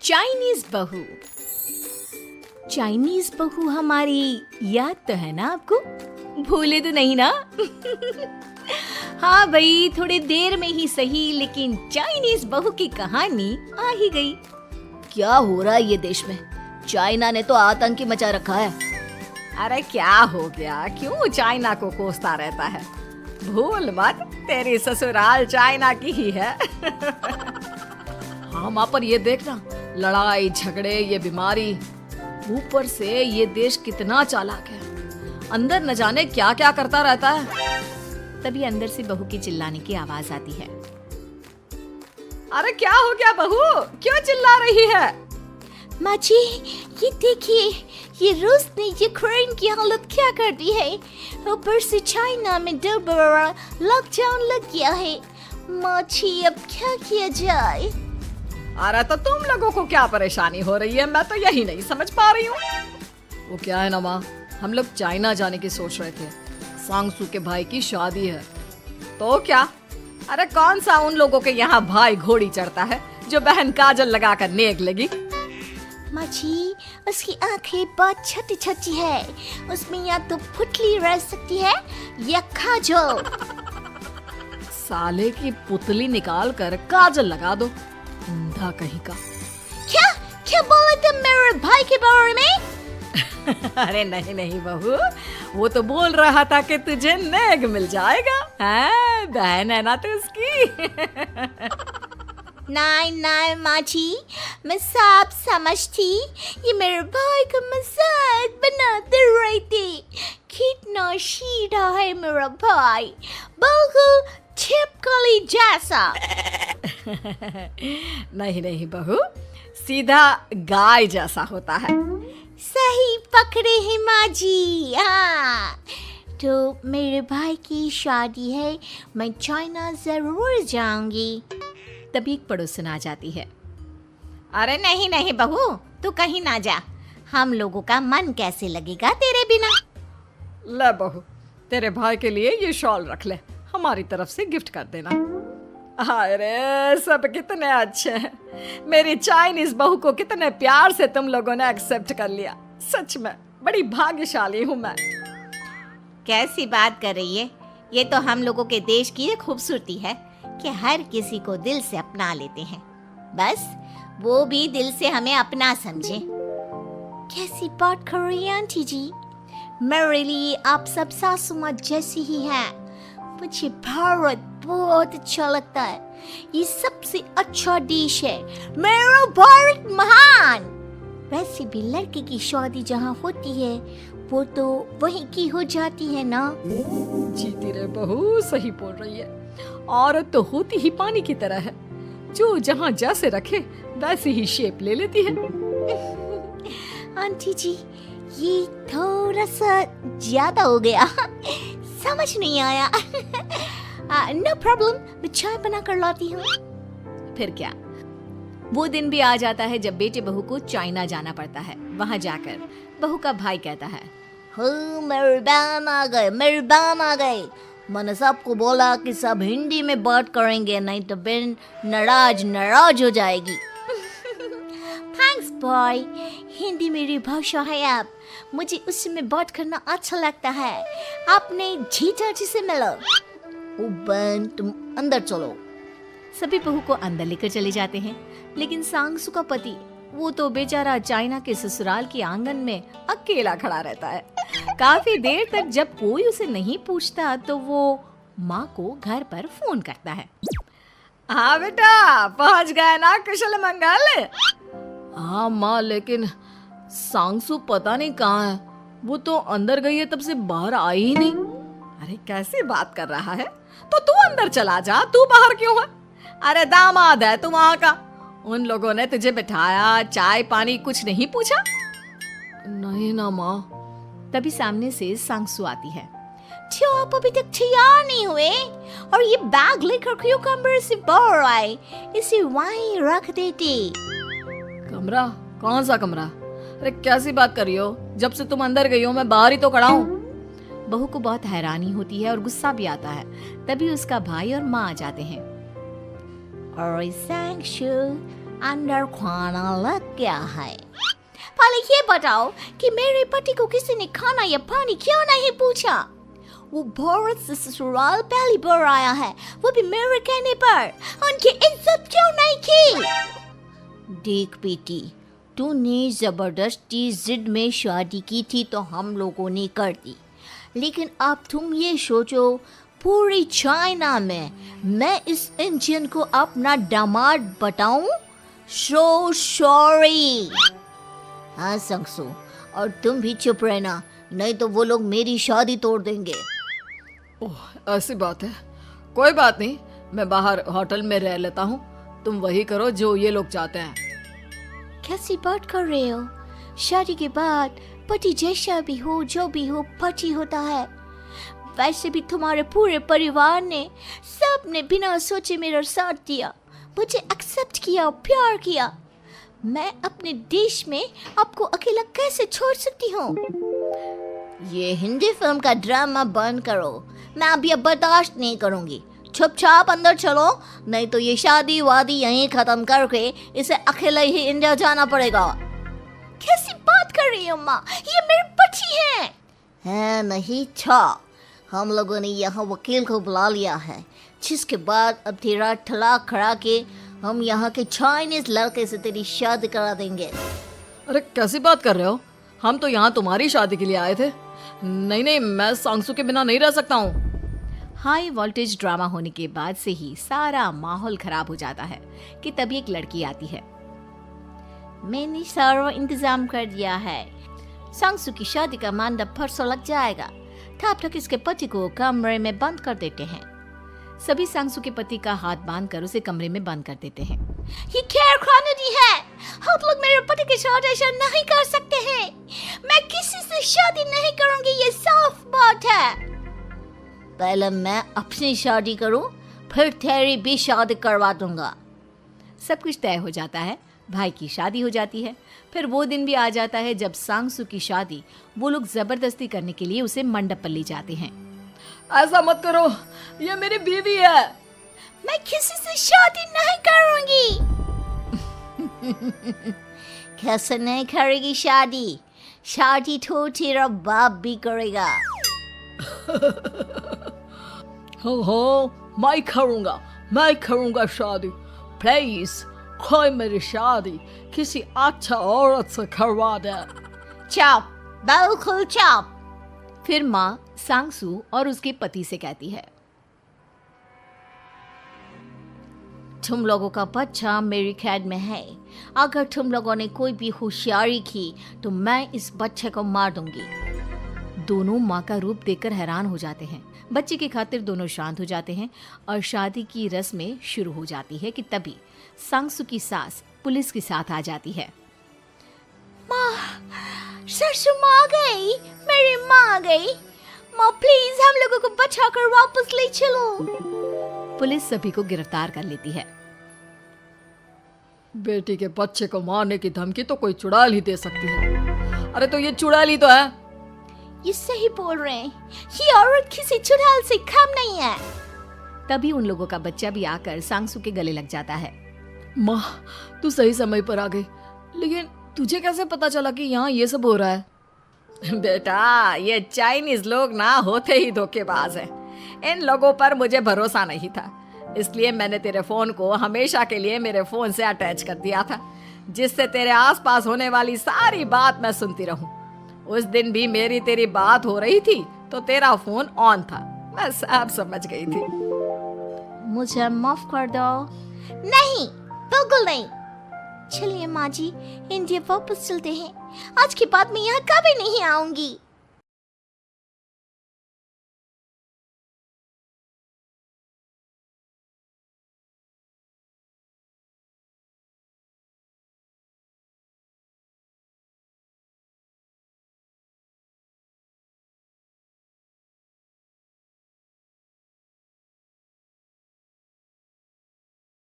Chinese बहू। Chinese बहू हमारी याद तो है ना आपको? भूले तो नहीं ना? हाँ भाई, थोड़ी देर में ही सही, लेकिन चाइनीज बहू की कहानी आ ही गई। क्या हो रहा है ये देश में? चाइना ने तो आतंक ही मचा रखा है। अरे क्या हो गया? क्यों चाइना को कोसता रहता है? भूल मत, तेरी ससुराल चाइना की ही है। हाँ माँ, पर ये देखना, लड़ाई झगड़े, ये बीमारी, ऊपर से ये देश कितना चालाक है, अंदर न जाने क्या क्या करता रहता है। तभी अंदर से बहू की चिल्लाने की आवाज आती है। अरे क्या हो गया बहू, क्यों चिल्ला रही है? माँ जी, ये देखिए, ये रूस ने यूक्रेन की हालत क्या कर दी है। ऊपर से चाइना में दोबारा लॉकडाउन लग गया है। माँ जी, अब क्या किया जाए? अरे तो तुम लोगों को क्या परेशानी हो रही है, मैं तो यही नहीं समझ पा रही हूँ। वो क्या है ना माँ, हम लोग चाइना जाने की सोच रहे थे, सांगसू के भाई की शादी है। तो क्या? अरे कौन सा उन लोगों के यहाँ भाई घोड़ी चढ़ता है जो बहन काजल लगा कर नेक लगी। माँ जी, उसकी आंखें बहुत छोटी छोटी है, उसमें या तो पुतली रह सकती है या काजल। साले की पुतली निकाल कर काजल लगा दो, अंधा कहीं का। क्या क्या बोला तुम मेरे भाई के बारे में? अरे नहीं नहीं बहू, वो तो बोल रहा था कि तुझे नेग मिल जाएगा। हाँ, बहन है ना तू उसकी। नहीं नहीं माँ जी, मैं सब समझती, ये मेरे भाई का मजाक बनाते रहते। कितना सीधा है मेरा भाई, बिल्कुल छिपकली जैसा। नहीं नहीं बहू, सीधा गाय जैसा होता है। सही पकड़े हैं माँ जी। हाँ, तो मेरे भाई की शादी है, मैं चाइना जरूर जाऊंगी। तभी एक पड़ोसन आ जाती है। अरे नहीं नहीं बहू, तू कहीं ना जा, हम लोगों का मन कैसे लगेगा तेरे बिना। ले बहू, तेरे भाई के लिए ये शॉल रख ले, हमारी तरफ से गिफ्ट कर देना। अरे सब कितने अच्छे हैं, मेरी चाइनीज बहू को कितने प्यार से तुम लोगों ने एक्सेप्ट कर लिया। सच में बड़ी भाग्यशाली हूँ मैं। कैसी बात कर रही है? ये तो हम लोगों के देश की खूबसूरती है कि हर किसी को दिल से अपना लेते हैं, बस वो भी दिल से हमें अपना समझे। कैसी बात कर रही है आंटी जी? मेरे लिए आप सब सासू माँ जैसी ही हैं। मुझे भारत बहुत अच्छा लगता है, ये सबसे अच्छा देश है। मेरा भारत महान। वैसे भी लड़के की शादी जहाँ होती है वो तो वहीं की हो जाती है ना। जीती रे बहू, सही बोल रही है। औरत तो होती ही पानी की तरह है, जो जहाँ जैसे रखे वैसी ही शेप ले लेती है। आंटी जी, ये थोड़ा सा ज्यादा हो गया, समझ नहीं आया। नो प्रॉब्लम, मैं चाय बना कर लाती हूँ। फिर क्या, वो दिन भी आ जाता है जब बेटे बहू को चाइना जाना पड़ता है। वहाँ जाकर बहू का भाई कहता है, मेरे बहन आ गए, मेरे बहन आ गए। मैंने सबको बोला कि सब हिंदी में बात करेंगे, नहीं तो बहन नाराज हो जाएगी। थैंक्स बॉय, हिंदी मेरी भाषा है। आप मुझे उसमें बात करना अच्छा लगता है। आपने जीजा जी से मिलो। ओ बहन, तुम अंदर चलो। सभी बहू को अंदर लेकर चले जाते हैं, लेकिन सांगसू का पति, वो तो बेचारा चाइना के ससुराल के आंगन में अकेला खड़ा रहता है। काफी देर तक जब कोई उसे नहीं पूछता तो वो माँ को घर पर फोन करता है। हाँ बेटा, पहुँच गए ना कुशल मंगल? हाँ माँ, लेकिन सांगसू पता नहीं कहाँ है, वो तो अंदर गई है, तब से बाहर आई ही नहीं। अरे कैसी बात कर रहा है? तो तू अंदर चला जा, तू बाहर क्यों है? अरे दामाद है तू वहाँ का, उन लोगों ने तुझे बिठाया, चाय पानी कुछ नहीं पूछा? नहीं ना माँ। तभी सामने से सांगसू आती है। क्यों आप अभी तक तैयार नहीं हुए? और ये बैग लेकर क्यों कमरे से बाहर आए? इसे वहीं रख देते। कमरा? कौन सा कमरा? अरे कैसी बात कर रही हो? जब से तुम अंदर गई हो मैं बाहर ही तो खड़ा हूँ। बहू को बहुत हैरानी होती है और गुस्सा भी आता है। तभी उसका भाई और माँ आ जाते हैं। और सांगसू, अंदर खाना लग गया है। पहले ये बताओ कि मेरे पति को किसी ने खाना या पानी क्यों नहीं पूछा? वो भारत से ससुराल पहली बार आया है, वो भी मेरे कहने पर। उनकी इज्जत क्यों नहीं की? देख बेटी, तूने जबरदस्ती जिद में शादी की थी तो हम लोगों ने कर दी, लेकिन अब तुम ये सोचो, पूरी चाइना में मैं इस इंडियन को अपना दामाद बताऊं? So sorry. हाँ संगसू, और तुम भी चुप रहना, नहीं तो वो लोग मेरी शादी तोड़ देंगे। ओह, ऐसी बात है। कोई बात नहीं, मैं बाहर होटल में रह लेता हूँ, तुम वही करो जो ये लोग चाहते हैं। कैसी बात कर रहे हो? शादी के बाद पति जैसा भी हो, जो भी हो, पति होता है। वैसे भी तुम्हारे पूरे परिवार ने, सबने बिना सोचे मेरा साथ दिया, मुझे एक्सेप्ट किया, प्यार किया। मैं अपने देश में आपको अकेला कैसे छोड़ सकती हूँ? ये हिंदी फिल्म का ड्रामा बंद करो, मैं अभी अब बर्दाश्त नहीं करूँगी। चुपचाप अंदर चलो, नहीं तो ये शादी वादी यहीं खत्म करके इसे अकेले ही इंडिया जाना पड़ेगा। कैसी बात कर रही हो माँ? ये मेरे पति हैं। नहीं था, हम लोगों ने यहाँ वकील को बुला लिया है, जिसके बाद अब तेरा तलाक करा के हम यहाँ के चाइनीज लड़के से तेरी शादी करा देंगे। अरे कैसी बात कर रहे हो? हम तो यहाँ तुम्हारी शादी के लिए आए थे। नहीं, मैं सांगसू के बिना नहीं रह सकता हूँ। हाई वोल्टेज ड्रामा होने के बाद से ही सारा माहौल खराब हो जाता है कि तभी एक लड़की आती है। मैंने सारा इंतजाम कर दिया है, सांगसू की शादी का मंडप परसों लग जाएगा। तब तक इसके पति को कमरे में बंद कर देते हैं। सभी सांगसू के पति का हाथ बांधकर उसे कमरे में बंद कर देते हैं। ये क्या कानूनी है? आप लोग मेरे पति के साथ ऐसा नहीं कर सकते हैं। मैं किसी से शादी नहीं करूंगी, ये साफ बात है। पहले मैं अपनी शादी करूं, फिर तेरी भी शादी करवा दूंगा। सब कुछ तय हो जाता है, भाई की शादी हो जाती है। फिर वो दिन भी आ जाता है जब सांगसू की शादी वो लोग जबरदस्ती करने के लिए उसे मंडप पर ले जाते हैं। ऐसा मत करो, ये मेरी बीवी है। मैं किसी से शादी नहीं करूंगी। कैसे नहीं करेगी शादी? शादी तो तेरा बाप भी करेगा। हो, मैं करूंगा शादी। प्लीज कोई मेरी शादी किसी अच्छा औरत से करवा दे। चुप, बिल्कुल चुप। फिर माँ सांगसू और उसके पति से कहती है, तुम लोगों का बच्चा मेरी कैद में है। अगर तुम लोगों ने कोई भी होशियारी की तो मैं इस बच्चे को मार दूंगी। दोनों माँ का रूप देखकर हैरान हो जाते हैं। बच्चे की खातिर दोनों शांत हो जाते हैं और शादी की रस्में शुरू हो जाती है कि तभी सांगसू की सास पुलिस के साथ आ जाती है। माँ, सरसू माँ आ गई, मेरी माँ आ गई। माँ प्लीज हम लोगों को बचाकर वापस ले चलो। पुलिस सभी को गिरफ्तार कर लेती है। बेटी के बच्चे को मारने की धमकी तो कोई चुड़ैल ही दे सकती है। अरे तो ये चुड़ैल ही तो है। ये सही बोल रहे हैं, ये औरत किसी चुड़ैल से कम नहीं है। तभी उन लोगों का बच्चा भी आकर सांगसू के गले लग जाता है। माँ, तू सही समय पर आ गई, लेकिन तुझे कैसे पता चला कि यहाँ ये सब हो रहा है? बेटा, ये चाइनीज लोग ना होते ही धोखेबाज हैं। इन लोगों पर मुझे भरोसा नहीं था, इसलिए मैंने तेरे फोन को हमेशा के लिए मेरे फोन से अटैच कर दिया था, जिससे तेरे आसपास होने वाली सारी बात मैं सुनती रहूं। उस दिन भी मेरी तेरी बात हो रही थी तो तेरा फोन ऑन था, मैं सब समझ गई थी। मुझे माफ कर दो। नहीं, बिल्कुल नहीं। चलिए माँ जी, इंडिया वापस चलते हैं। आज के बाद मैं यहाँ कभी नहीं आऊंगी।